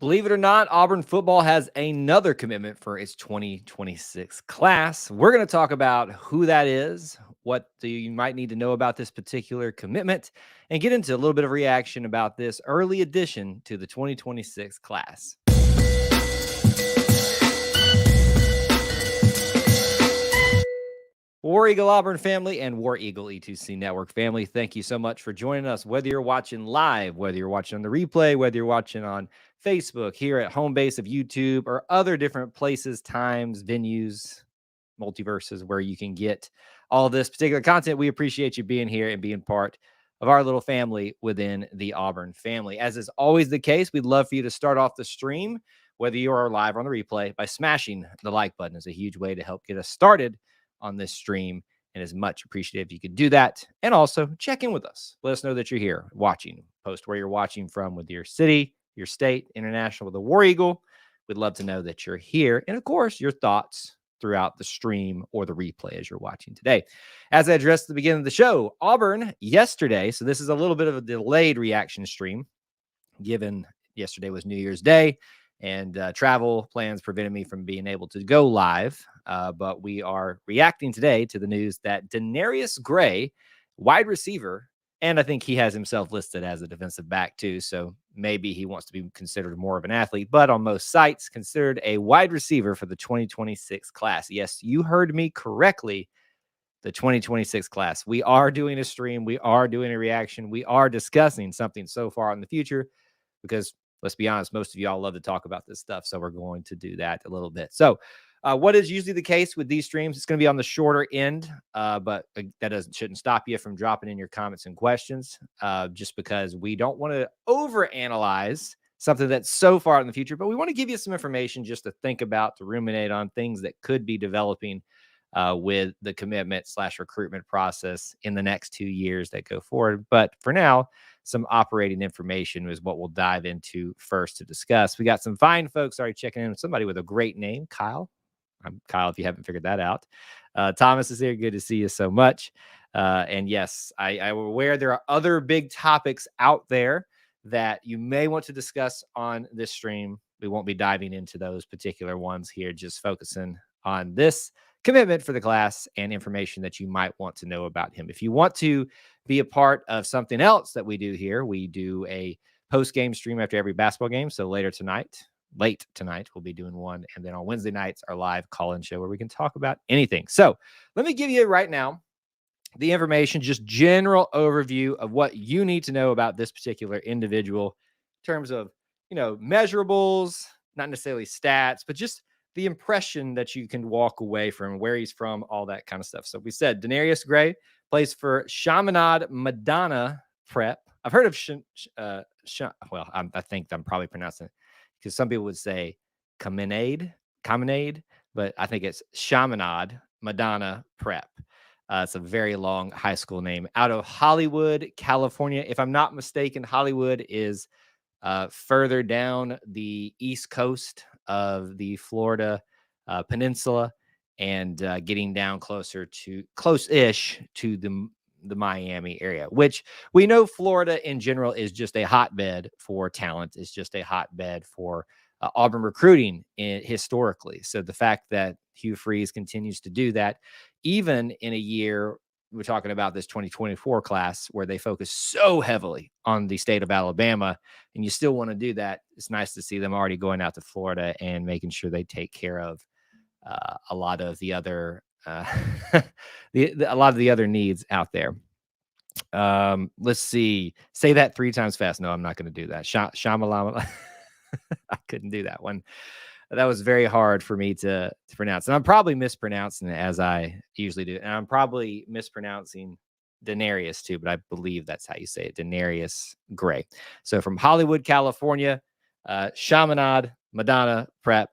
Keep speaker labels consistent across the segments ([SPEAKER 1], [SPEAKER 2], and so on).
[SPEAKER 1] Believe it or not, Auburn football has another commitment for its 2026 class. We're going to talk about who that is, what you might need to know about this particular commitment, and get into a little bit of reaction about this early addition to the 2026 class. War Eagle Auburn family and War Eagle E2C Network family, thank you so much for joining us. Whether you're watching live, whether you're watching on the replay, whether you're watching on Facebook, here at home base of YouTube, or other different places, times, venues, multiverses where you can get all this particular content, we appreciate you being here and being part of our little family within the Auburn family. As is always the case, we'd love for you to start off the stream, whether you are live or on the replay, by smashing the like button. It's a huge way to help get us started on this stream, and is much appreciated if you could do that. And also check in with us. Let us know that you're here watching. Post where you're watching from with your city, your state, international with the War Eagle. We'd love to know that you're here. And of course, your thoughts throughout the stream or the replay as you're watching today. As I addressed at the beginning of the show, Auburn yesterday, so this is a little bit of a delayed reaction stream, given yesterday was New Year's Day, and travel plans prevented me from being able to go live. But we are reacting today to the news that Denairius Gray, wide receiver, and I think he has himself listed as a defensive back too, so maybe he wants to be considered more of an athlete, but on most sites, considered a wide receiver for the 2026 class. Yes, you heard me correctly. The 2026 class. We are doing a stream. We are doing a reaction. We are discussing something so far in the future because, let's be honest, most of y'all love to talk about this stuff. So we're going to do that a little bit. So what is usually the case with these streams? It's going to be on the shorter end, but that shouldn't stop you from dropping in your comments and questions, just because we don't want to overanalyze something that's so far in the future, but we want to give you some information just to think about, to ruminate on things that could be developing with the commitment/recruitment process in the next 2 years that go forward. But for now, some operating information is what we'll dive into first to discuss. We got some fine folks already checking in with somebody with a great name, Kyle. I'm Kyle, if you haven't figured that out. Thomas is here. Good to see you so much. And yes, I'm aware there are other big topics out there that you may want to discuss on this stream. We won't be diving into those particular ones here, just focusing on this commitment for the class and information that you might want to know about him. If you want to be a part of something else that we do here, we do a post-game stream after every basketball game. So late tonight, we'll be doing one. And then on Wednesday nights, our live call-in show where we can talk about anything. So let me give you right now the information, just general overview of what you need to know about this particular individual in terms of, measurables, not necessarily stats, but just the impression that you can walk away from, where he's from, all that kind of stuff. So we said Denairius Gray plays for Chaminade Madonna Prep. I've heard of I think I'm probably pronouncing it because some people would say Chaminade, but I think it's Chaminade Madonna Prep. It's a very long high school name out of Hollywood, California. If I'm not mistaken, Hollywood is further down the east coast of the Florida peninsula and getting down close-ish to the Miami area, which we know Florida in general is just a hotbed for talent. It's just a hotbed for Auburn recruiting historically. So the fact that Hugh Freeze continues to do that, even in a year, we're talking about this 2024 class where they focus so heavily on the state of Alabama, and you still want to do that. It's nice to see them already going out to Florida and making sure they take care of a lot of the other a lot of the other needs out there. Let's see. Say that 3 times fast. No, I'm not going to do that. Shamalama. I couldn't do that one. That was very hard for me to pronounce. And I'm probably mispronouncing it as I usually do. And I'm probably mispronouncing Denairius too, but I believe that's how you say it. Denairius Gray. So from Hollywood, California, Chaminade, Madonna Prep,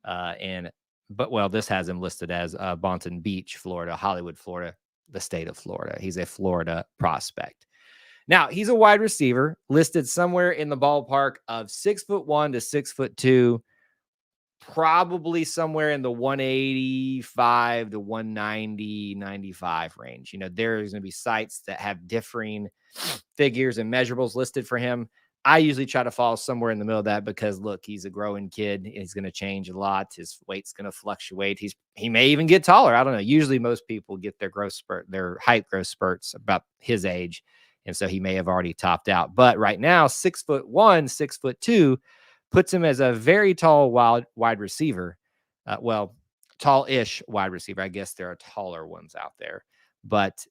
[SPEAKER 1] this has him listed as Boynton Beach, Florida, Hollywood, Florida, the state of Florida. He's a Florida prospect. Now, he's a wide receiver listed somewhere in the ballpark of 6'1" to 6'2", probably somewhere in the 185 to 190, 95 range. There's going to be sites that have differing figures and measurables listed for him, I usually try to fall somewhere in the middle of that because look, he's a growing kid. He's going to change a lot. His weight's going to fluctuate. He may even get taller. I don't know. Usually most people get their height growth spurts about his age. And so he may have already topped out. But right now, 6'1", 6'2", puts him as a very tall wide receiver. Well, tall-ish wide receiver. I guess there are taller ones out there. But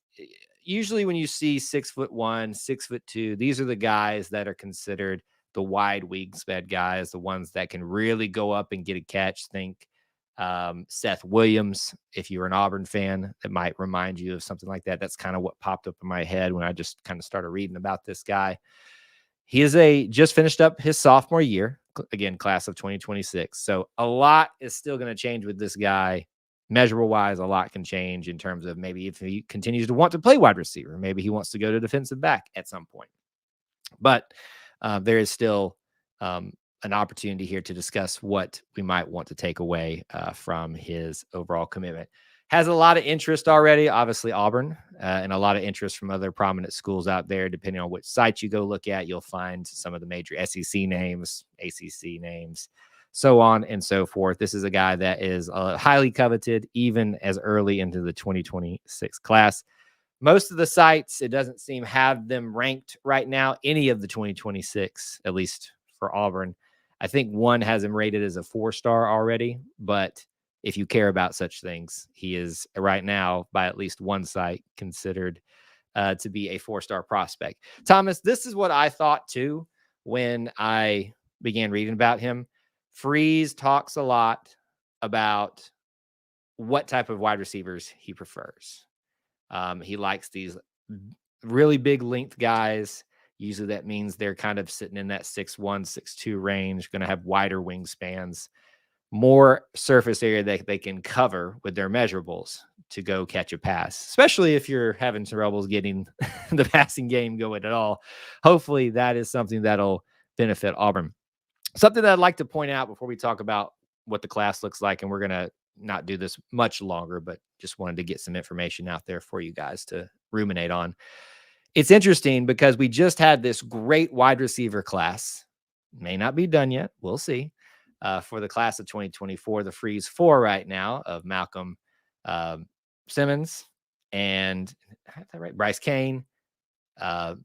[SPEAKER 1] usually when you see 6'1", 6'2", these are the guys that are considered the wide wingspan guys, the ones that can really go up and get a catch. Think Seth Williams. If you're an Auburn fan, that might remind you of something like that. That's kind of what popped up in my head when I just kind of started reading about this guy. He is just finished up his sophomore year, again, class of 2026. So a lot is still going to change with this guy. Measurable wise, a lot can change in terms of maybe if he continues to want to play wide receiver, maybe he wants to go to defensive back at some point. But there is still an opportunity here to discuss what we might want to take away from his overall commitment. Has a lot of interest already, obviously Auburn, and a lot of interest from other prominent schools out there. Depending on which site you go look at, you'll find some of the major SEC names, ACC names, so on and so forth. This is a guy that is highly coveted, even as early into the 2026 class. Most of the sites, it doesn't seem, have them ranked right now, any of the 2026, at least for Auburn. I think one has him rated as a 4-star already, but if you care about such things, he is right now, by at least one site, considered to be a 4-star prospect. Thomas, this is what I thought too when I began reading about him. Freeze talks a lot about what type of wide receivers he prefers. He likes these really big length guys. Usually that means they're kind of sitting in that 6'1", 6'2" range, going to have wider wingspans, more surface area that they can cover with their measurables to go catch a pass, especially if you're having troubles getting the passing game going at all. Hopefully that is something that'll benefit Auburn. Something that I'd like to point out before we talk about what the class looks like, and we're going to not do this much longer, but just wanted to get some information out there for you guys to ruminate on. It's interesting because we just had this great wide receiver class. May not be done yet. We'll see. For the class of 2024, the Freeze 4 right now of Malcolm Simmons and Bryce Kane,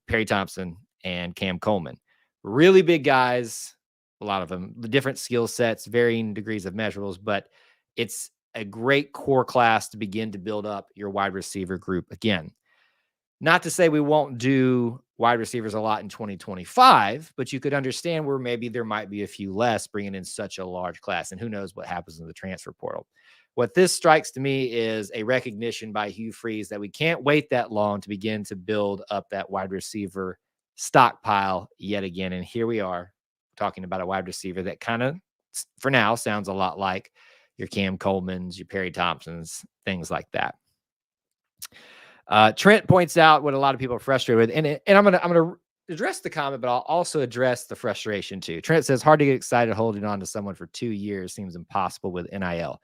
[SPEAKER 1] Perry Thompson, and Cam Coleman. Really big guys, a lot of them, the different skill sets, varying degrees of measurables, but it's a great core class to begin to build up your wide receiver group again. Not to say we won't do wide receivers a lot in 2025, but you could understand where maybe there might be a few less bringing in such a large class, and who knows what happens in the transfer portal. What this strikes to me is a recognition by Hugh Freeze that we can't wait that long to begin to build up that wide receiver stockpile yet again. And here we are talking about a wide receiver that kind of, for now, sounds a lot like your Cam Colemans, your Perry Thompsons, things like that. Trent points out what a lot of people are frustrated with, and I'm gonna address the comment, but I'll also address the frustration too. Trent says, hard to get excited holding on to someone for 2 years seems impossible with NIL.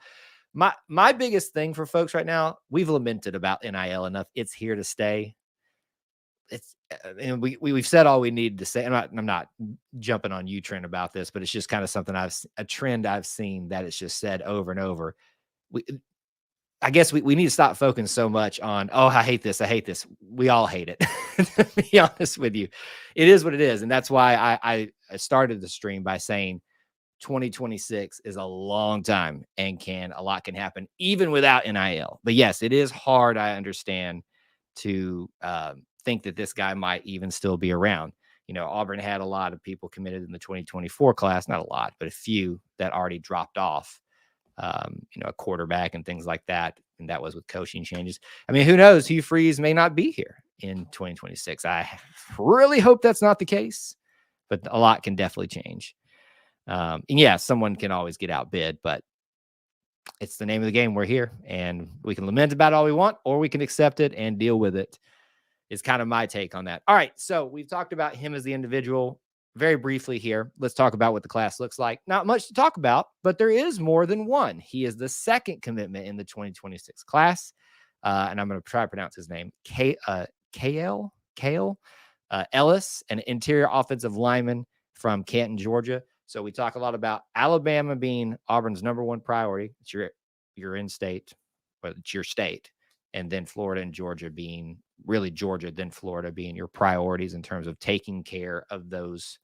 [SPEAKER 1] My biggest thing for folks right now, we've lamented about NIL enough. It's here to stay. It's and we've said all we need to say. I'm not jumping on you, Trent, about this, but it's just kind of something a trend I've seen that it's just said over and over. I guess we need to stop focusing so much on, oh, I hate this. I hate this. We all hate it. To be honest with you, it is what it is. And that's why I started the stream by saying 2026 is a long time and a lot can happen even without NIL. But yes, it is hard. I understand to think that this guy might even still be around. You know, Auburn had a lot of people committed in the 2024 class, not a lot, but a few that already dropped off. A quarterback and things like that. And that was with coaching changes. I mean, who knows? Hugh Freeze may not be here in 2026. I really hope that's not the case, but a lot can definitely change. And yeah, someone can always get outbid, but it's the name of the game. We're here and we can lament about all we want, or we can accept it and deal with it. Is kind of my take on that. All right. So we've talked about him as the individual. Very briefly here, let's talk about what the class looks like. Not much to talk about, but there is more than one. He is the second commitment in the 2026 class. And I'm going to try to pronounce his name. Kale. Ellis, an interior offensive lineman from Canton, Georgia. So we talk a lot about Alabama being Auburn's number one priority. It's your in-state, but it's your state. And then Florida and Georgia being really Georgia, then Florida being your priorities in terms of taking care of those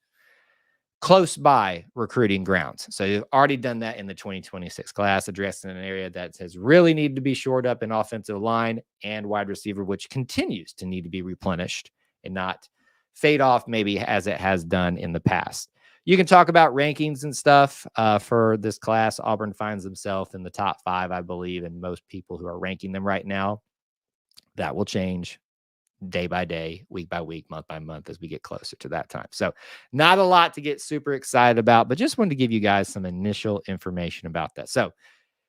[SPEAKER 1] close by recruiting grounds. So you've already done that in the 2026 class, addressing an area that has really needed to be shored up in offensive line and wide receiver, which continues to need to be replenished and not fade off maybe as it has done in the past. You can talk about rankings and stuff for this class. Auburn finds themselves in the top 5, I believe, and most people who are ranking them right now. That will change day by day, week by week, month by month as we get closer to that time. So not a lot to get super excited about, but just wanted to give you guys some initial information about that. So if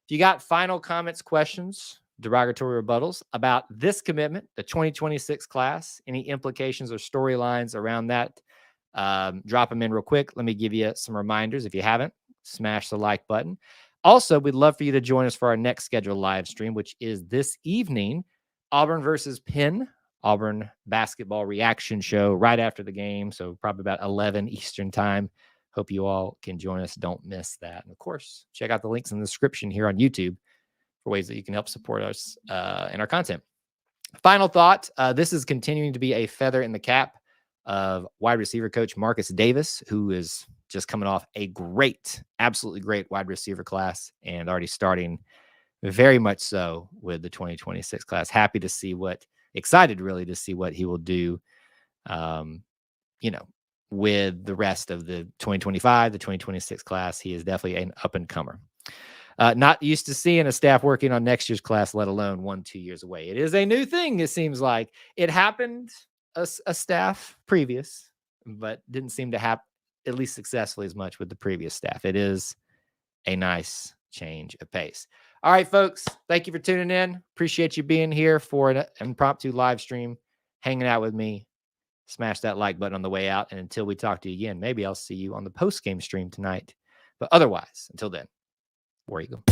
[SPEAKER 1] you got final comments, questions, derogatory rebuttals about this commitment, the 2026 class, any implications or storylines around that, drop them in real quick. Let me give you some reminders. If you haven't, smash the like button. Also, we'd love for you to join us for our next scheduled live stream, which is this evening, Auburn versus Penn. Auburn basketball reaction show right after the game. So probably about 11 Eastern time. Hope you all can join us. Don't miss that. And of course, check out the links in the description here on YouTube for ways that you can help support us and our content. Final thought. This is continuing to be a feather in the cap of wide receiver coach Marcus Davis, who is just coming off a great, absolutely great wide receiver class and already starting very much so with the 2026 class. Happy to see excited really to see what he will do, with the rest of the 2025, the 2026 class. He is definitely an up and comer. Not used to seeing a staff working on next year's class, let alone 1-2 years away. It is a new thing. It seems like it happened a staff previous, but didn't seem to happen at least successfully as much with the previous staff. It is a nice change of pace. All right, folks, thank you for tuning in. Appreciate you being here for an impromptu live stream, hanging out with me. Smash that like button on the way out. And until we talk to you again, maybe I'll see you on the post-game stream tonight. But otherwise, until then, War Eagle.